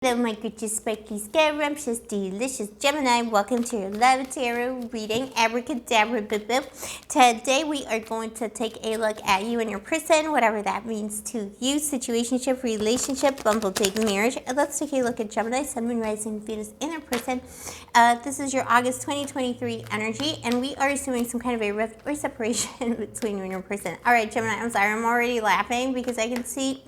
Hello, my gorgeous, spiky, scrumptious, delicious Gemini. Welcome to your Love Tarot reading, Abracadabra. Today we are going to take a look at you and your person, whatever that means to you, situationship, relationship, bumble, date, marriage. Let's take a look at Gemini, Sun, Moon, Rising, Venus, in their person. This is your August 2023 energy, and we are assuming some kind of a rift or separation between you and your person. All right, Gemini, I'm sorry, I'm already laughing because I can see,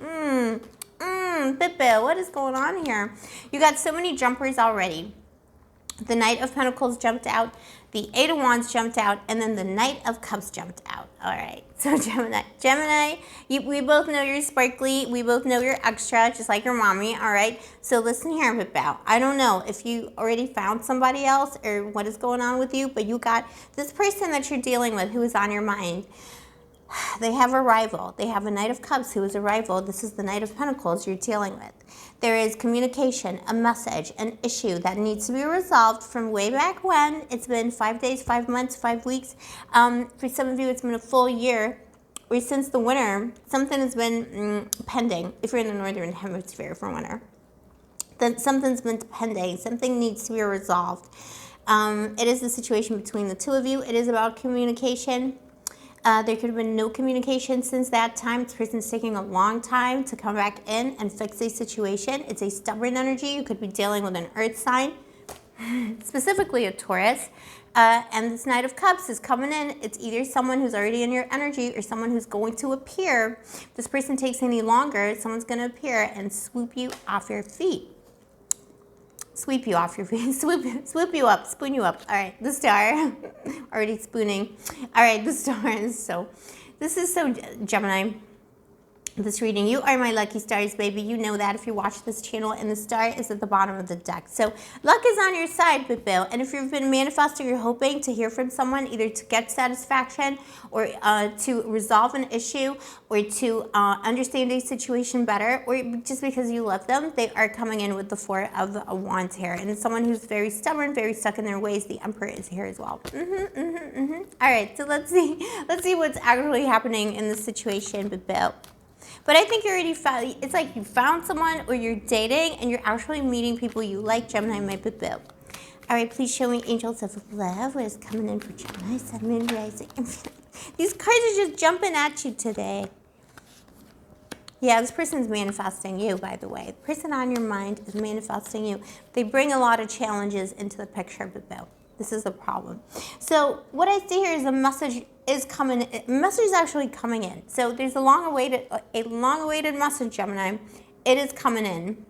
what is going on here? You got so many jumpers already. The Knight of Pentacles jumped out, the Eight of Wands jumped out, and then the Knight of Cups jumped out. All right, so Gemini, we both know you're sparkly. We both know you're extra, just like your mommy. All right, so listen here, Bipel. I don't know if you already found somebody else or what is going on with you, but you got this person that you're dealing with who is on your mind. They have a rival. They have a Knight of Cups who is a rival. This is the Knight of Pentacles you're dealing with. There is communication, a message, an issue that needs to be resolved from way back when. It's been 5 days, 5 months, 5 weeks. For some of you, it's been a full year. Or since the winter, something has been pending. If you're in the Northern Hemisphere for winter, then something's been pending. Something needs to be resolved. It is the situation between the two of you. It is about communication. There could have been no communication since that time. This person's taking a long time to come back in and fix a situation. It's a stubborn energy. You could be dealing with an earth sign, specifically a Taurus. And this Knight of Cups is coming in. It's either someone who's already in your energy or someone who's going to appear. If this person takes any longer, someone's going to appear and swoop you off your feet. Sweep you off your feet, swoop you up, spoon you up. All right, the Star, already spooning. All right, the Star is so, this is so Gemini. This reading, you are my lucky stars, baby. You know that if you watch this channel, and the Star is at the bottom of the deck. So luck is on your side, Bill. And if you've been manifesting, you're hoping to hear from someone, either to get satisfaction or to resolve an issue or to understand a situation better, or just because you love them, they are coming in with the Four of Wands here. And it's someone who's very stubborn, very stuck in their ways. The Emperor is here as well. All right, so let's see what's actually happening in this situation, Bill. But I think you already found, it's like you found someone or you're dating and you're actually meeting people you like, Gemini, my boo. All right, please show me angels of love. What is coming in for Gemini, Sun, Moon, Rising? These cards are just jumping at you today. Yeah, this person's manifesting you, by the way. The person on your mind is manifesting you. They bring a lot of challenges into the picture, boo. This is the problem. So what I see here is a message is coming. A message is actually coming in. So there's a long-awaited message, Gemini. It is coming in.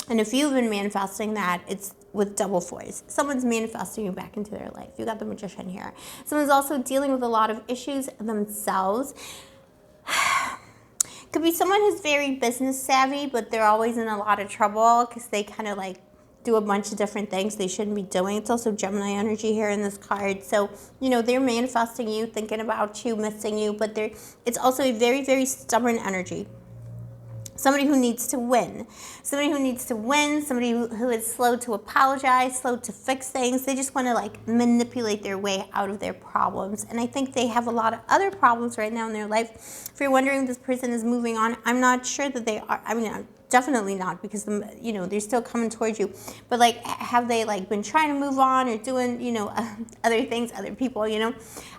And if you've been manifesting that, it's with double force. Someone's manifesting you back into their life. You got the Magician here. Someone's also dealing with a lot of issues themselves. Could be someone who's very business savvy, but they're always in a lot of trouble because they kind of like do a bunch of different things they shouldn't be doing. It's also Gemini energy here in this card. So, you know, they're manifesting you, thinking about you, missing you, but it's also a very, very stubborn energy. Somebody who needs to win. Somebody who needs to win, somebody who is slow to apologize, slow to fix things. They just want to like manipulate their way out of their problems. And I think they have a lot of other problems right now in their life. If you're wondering if this person is moving on, I'm not sure that they are. I mean, definitely not, because you know, they're still coming towards you. But like, have they like been trying to move on or doing, you know, other things, other people, you know?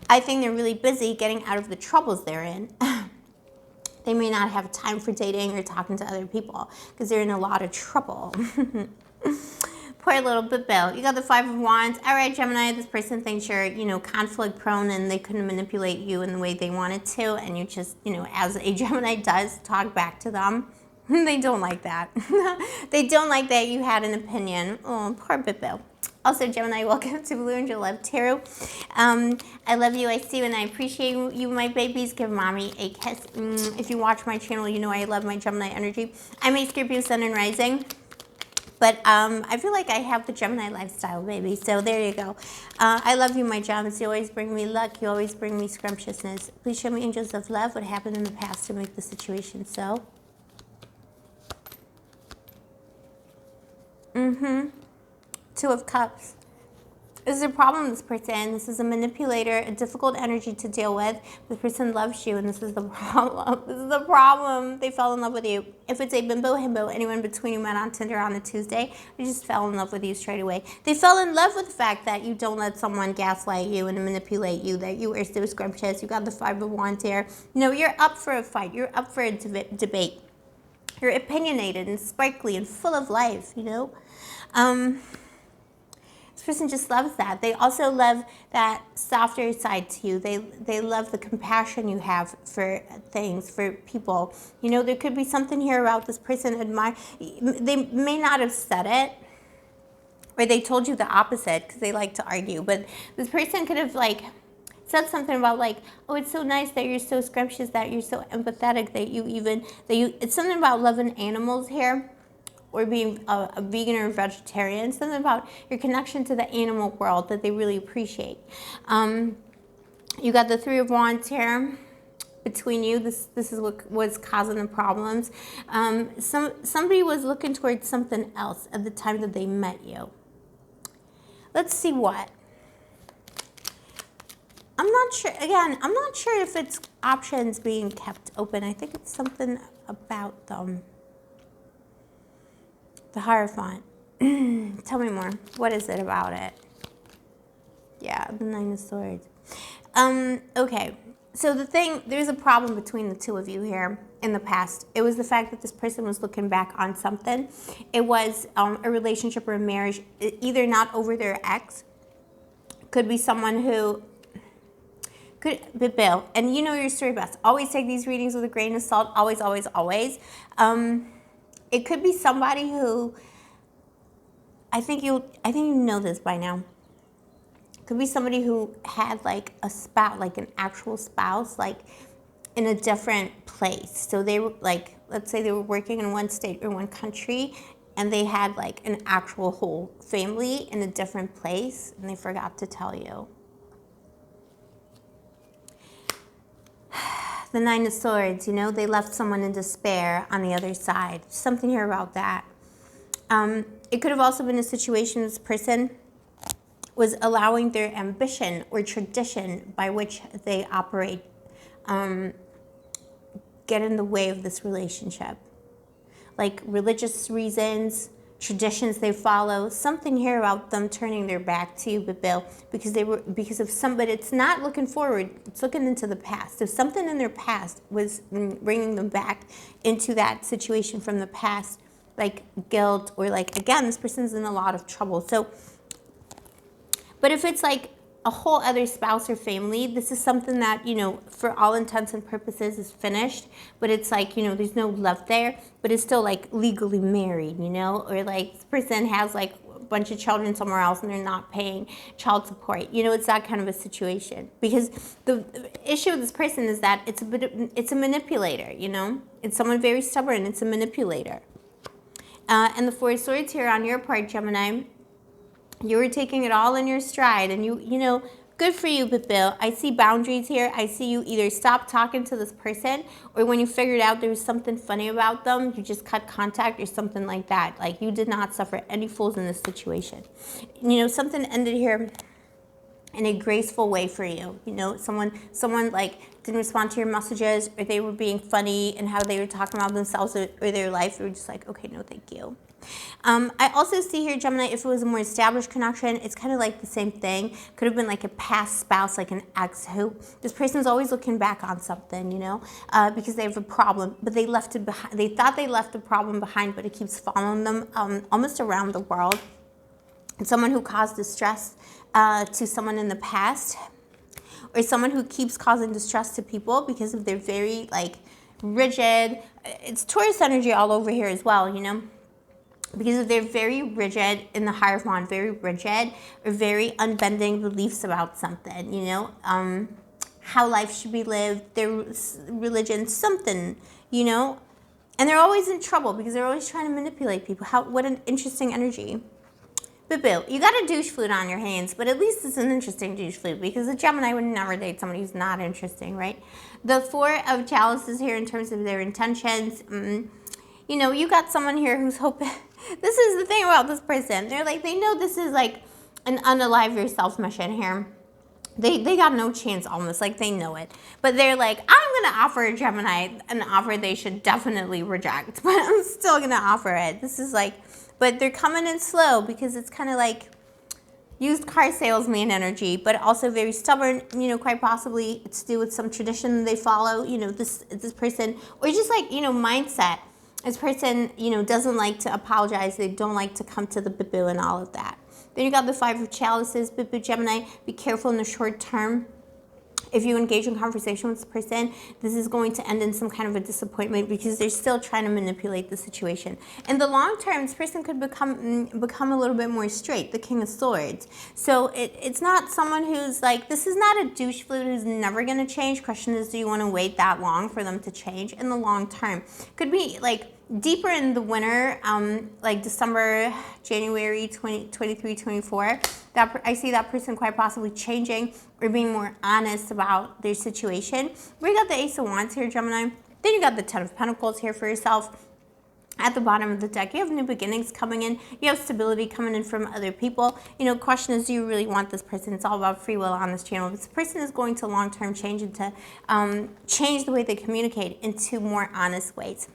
I think they're really busy getting out of the troubles they're in. They may not have time for dating or talking to other people because they're in a lot of trouble. Poor little Bill. You got the Five of Wands. All right, Gemini, this person thinks you're, you know, conflict prone and they couldn't manipulate you in the way they wanted to. And you just, you know, as a Gemini does, talk back to them. They don't like that. They don't like that you had an opinion. Oh, poor Bill. Also, Gemini, welcome to Blue Angel Love Tarot. I love you, I see you, and I appreciate you, my babies. Give mommy a kiss. If you watch my channel, you know I love my Gemini energy. I'm a Scorpio Sun and Rising, but I feel like I have the Gemini lifestyle, baby. So there you go. I love you, my gems. You always bring me luck. You always bring me scrumptiousness. Please show me angels of love. What happened in the past to make the situation so? Two of Cups. This is a problem, this person. This is a manipulator, a difficult energy to deal with. This person loves you, and this is the problem. This is the problem. They fell in love with you. If it's a bimbo, himbo, anyone between you met on Tinder on a Tuesday, they just fell in love with you straight away. They fell in love with the fact that you don't let someone gaslight you and manipulate you, that you are so scrumptious. You got the 5 of Wands here. No, you're up for a fight. You're up for a debate. You're opinionated and sparkly and full of life, you know? This person just loves that. They also love that softer side to you. They love the compassion you have for things, for people. You know, there could be something here about this person they may not have said it, or they told you the opposite because they like to argue. But this person could have like said something about like, oh, it's so nice that you're so scrumptious, that you're so empathetic, it's something about loving animals here, or being a vegan or a vegetarian, something about your connection to the animal world that they really appreciate. You got the 3 of Wands here between you. This is what was causing the problems. Somebody was looking towards something else at the time that they met you. Let's see what. I'm not sure, again, I'm not sure if it's options being kept open. I think it's something about them. The Hierophant. Tell me more. What is it about it? Yeah, the 9 of Swords. Okay. So there's a problem between the 2 of you here in the past. It was the fact that this person was looking back on something. It was a relationship or a marriage, either not over their ex. Could be someone who but Bill, and you know your story best. Always take these readings with a grain of salt. Always, always, always. It could be somebody who, I think you know this by now. It could be somebody who had like a spouse, like an actual spouse, like in a different place. So they were like, let's say they were working in one state or one country, and they had like an actual whole family in a different place, and they forgot to tell you. The 9 of Swords, you know, they left someone in despair on the other side. Something here about that. It could have also been a situation this person was allowing their ambition or tradition by which they operate get in the way of this relationship. Like religious reasons, traditions they follow, something here about them turning their back to you, but Bill, because of somebody. It's not looking forward, it's looking into the past. So something in their past was bringing them back into that situation from the past, like guilt, or like, again, this person's in a lot of trouble. So, but if it's like a whole other spouse or family, this is something that, you know, for all intents and purposes is finished, but it's like, you know, there's no love there, but it's still like legally married, you know, or like this person has like a bunch of children somewhere else and they're not paying child support. You know, it's that kind of a situation, because the issue with this person is that it's a manipulator, you know, it's someone very stubborn, it's a manipulator. And the 4 of Swords here on your part, Gemini, you were taking it all in your stride, and you know, good for you, but Bill, I see boundaries here. I see you either stop talking to this person, or when you figured out there was something funny about them, you just cut contact or something like that. Like, you did not suffer any fools in this situation. You know, something ended here in a graceful way for you. You know, someone like didn't respond to your messages, or they were being funny and how they were talking about themselves or their life. They were just like, okay, no, thank you. I also see here, Gemini, if it was a more established connection, it's kind of like the same thing. Could have been like a past spouse, like an ex, who this person's always looking back on something, you know, because they have a problem, but they left it behind. They thought they left the problem behind, but it keeps following them almost around the world. And someone who caused distress to someone in the past, or someone who keeps causing distress to people because of their very like rigid. It's Taurus energy all over here as well, you know. Because they're very rigid in the Hierophant, very rigid, or very unbending beliefs about something, you know, how life should be lived, their religion, something, you know, and they're always in trouble because they're always trying to manipulate people. What an interesting energy. But Bill, you got a douche flute on your hands, but at least it's an interesting douche flute, because a Gemini would never date somebody who's not interesting, right? The 4 of Chalices here in terms of their intentions. You know, you got someone here who's hoping. This is the thing about this person. They're like, they know this is like an unalive yourself mission here. They got no chance almost, like they know it. But they're like, I'm gonna offer a Gemini an offer they should definitely reject, but I'm still gonna offer it. This is like, but they're coming in slow because it's kind of like used car salesman energy, but also very stubborn, you know, quite possibly it's to do with some tradition they follow, you know, this person, or just like, you know, mindset. This person, you know, doesn't like to apologize. They don't like to come to the boo and all of that. Then you got the Five of Chalices, boo Gemini. Be careful in the short term. If you engage in conversation with this person, this is going to end in some kind of a disappointment because they're still trying to manipulate the situation. In the long term, this person could become a little bit more straight, the King of Swords. So it's not someone who's like, this is not a douche flute who's never going to change. Question is, do you want to wait that long for them to change in the long term? Could be like deeper in the winter, like December, January 2023, 24, that I see that person quite possibly changing or being more honest about their situation. We got the Ace of Wands here, Gemini. Then you got the Ten of Pentacles here for yourself. At the bottom of the deck, you have new beginnings coming in. You have stability coming in from other people. You know, question is, do you really want this person? It's all about free will on this channel. This person is going to long-term change into, change the way they communicate into more honest ways.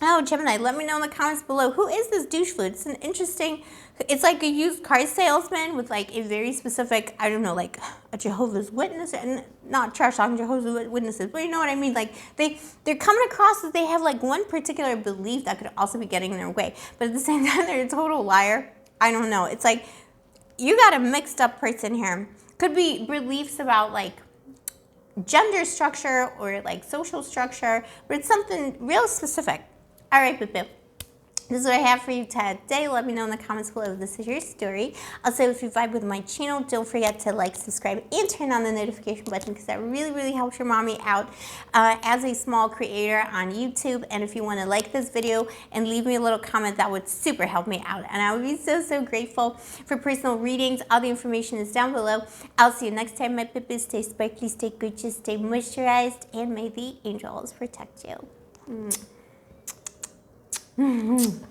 Oh, Gemini, let me know in the comments below. Who is this douche flute? It's an interesting, it's like a used car salesman with like a very specific, I don't know, like a Jehovah's Witness, and not trash talking Jehovah's Witnesses, but you know what I mean? Like they're coming across that they have like one particular belief that could also be getting in their way. But at the same time, they're a total liar. I don't know. It's like, you got a mixed up person here. Could be beliefs about like gender structure or like social structure, but it's something real specific. All right, boo-boo. This is what I have for you today. Let me know in the comments below if this is your story. Also, if you vibe with my channel, don't forget to like, subscribe, and turn on the notification button because that really, really helps your mommy out as a small creator on YouTube. And if you want to like this video and leave me a little comment, that would super help me out. And I would be so, so grateful. For personal readings, all the information is down below. I'll see you next time, my boo-boo. Stay sparkly, stay Gucci, stay moisturized, and may the angels protect you. Mm-hmm.